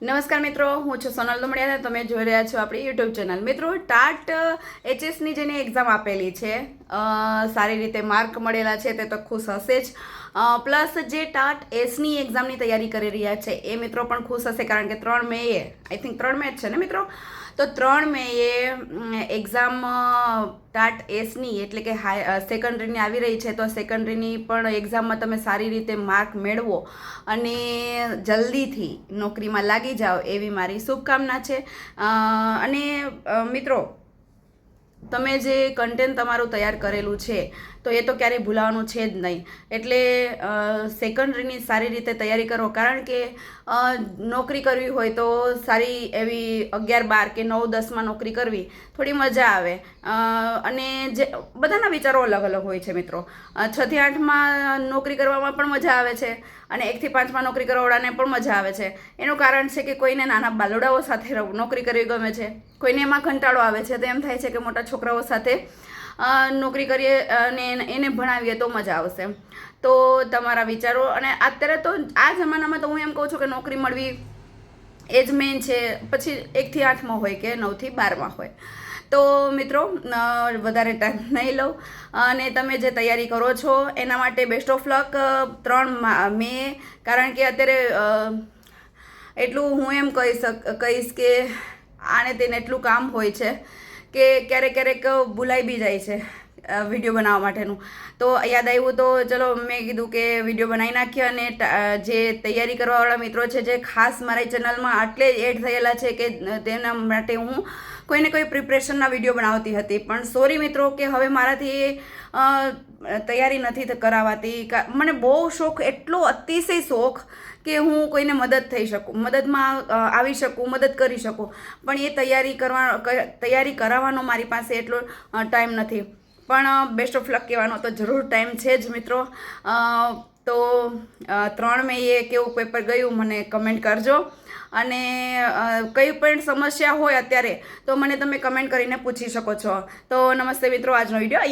નમસ્કાર મિત્રો, હું છું સોનલ દુમડિયા. તમે જોઈ રહ્યા છો આપણી યુટ્યુબ ચેનલ. મિત્રો, ટાટ એચએસની જેની એક્ઝામ આપેલી છે, સારી રીતે માર્ક મળેલા છે તે તો ખુશ હશે જ. પ્લસ જે ટાટ એસની એક્ઝામની તૈયારી કરી રહ્યા છે એ મિત્રો પણ ખુશ હશે, કારણ કે 3 મેએ, આઈ થિંક 3 મે જ છે ને મિત્રો, તો 3 મેએ એક્ઝામ ટાટ એસની એટલે કે સેકન્ડરીની આવી રહી છે. તો સેકન્ડરીની પણ એક્ઝામમાં તમે સારી રીતે માર્ક મેળવો અને જલ્દીથી નોકરીમાં લાગી જાઓ એવી મારી શુભકામના છે. અને મિત્રો, તમે જે કન્ટેન્ટ તમારું તૈયાર કરેલું છે તો એ તો ક્યારેય ભૂલાવાનું છે જ નહીં. એટલે સેકન્ડરીની સારી રીતે તૈયારી કરો, કારણ કે નોકરી કરવી હોય તો સારી એવી 11, 12 કે 9, 10માં નોકરી કરવી થોડી મજા આવે. અને જે બધાના વિચારો અલગ અલગ હોય છે મિત્રો. 6 થી 8માં નોકરી કરવામાં પણ મજા આવે છે અને 1 થી 5માં નોકરી કરવાવાળાને પણ મજા આવે છે. એનું કારણ છે કે કોઈને નાના બાલુડાઓ સાથે નોકરી કરવી ગમે છે, કોઈને એમાં કંટાળો આવે છે, તો એમ થાય છે કે મોટા છોકરાઓ સાથે નોકરી કરીએ અને એને ભણાવીએ તો મજા આવશે. તો તમારા વિચારો, અને અત્યારે તો આ જમાનામાં તો હું એમ કહું છું કે નોકરી મળવી એ જ મેઇન છે. પછી 1 થી 8માં હોય કે 9 થી 12માં હોય. તો મિત્રો, વધારે ટાઈમ નહીં લઉં અને તમે જે તૈયારી કરો છો એના માટે બેસ્ટ ઓફ લક. 3 મે, કારણ કે અત્યારે એટલું હું એમ કહીશ કે આને તેને એટલું કામ હોય છે કે ક્યારેક ભૂલાઈ બી જાય છે વિડીયો બનાવવા માટેનું. તો યાદ આવ્યું તો ચલો મેં કીધું કે વિડીયો બનાવી નાખીએ. અને જે તૈયારી કરવાવાળા મિત્રો છે, જે ખાસ મારી ચેનલમાં આટલે જ એડ થયેલા છે કે તેના માટે હું કોઈને કોઈ પ્રિપરેશનના વિડીયો બનાવતી હતી, પણ સોરી મિત્રો કે હવે મારાથી તૈયારી નથી કરાવાતી. મને બહુ શોખ, એટલો અતિશય શોખ કે હું કોઈને મદદમાં આવી શકું, મદદ કરી શકું, પણ એ તૈયારી કરાવવાનો મારી પાસે એટલો ટાઈમ નથી. પણ બેસ્ટ ઓફ લક કહેવાનો તો જરૂર ટાઈમ છે જ મિત્રો. તો 3 મેએ કેવું પેપર ગયું મને કમેન્ટ કરજો. અને કંઈ પણ સમસ્યા હોય અત્યારે તો મને તમે કમેન્ટ કરીને પૂછી શકો છો. તો નમસ્તે મિત્રો, આજનો વિડીયો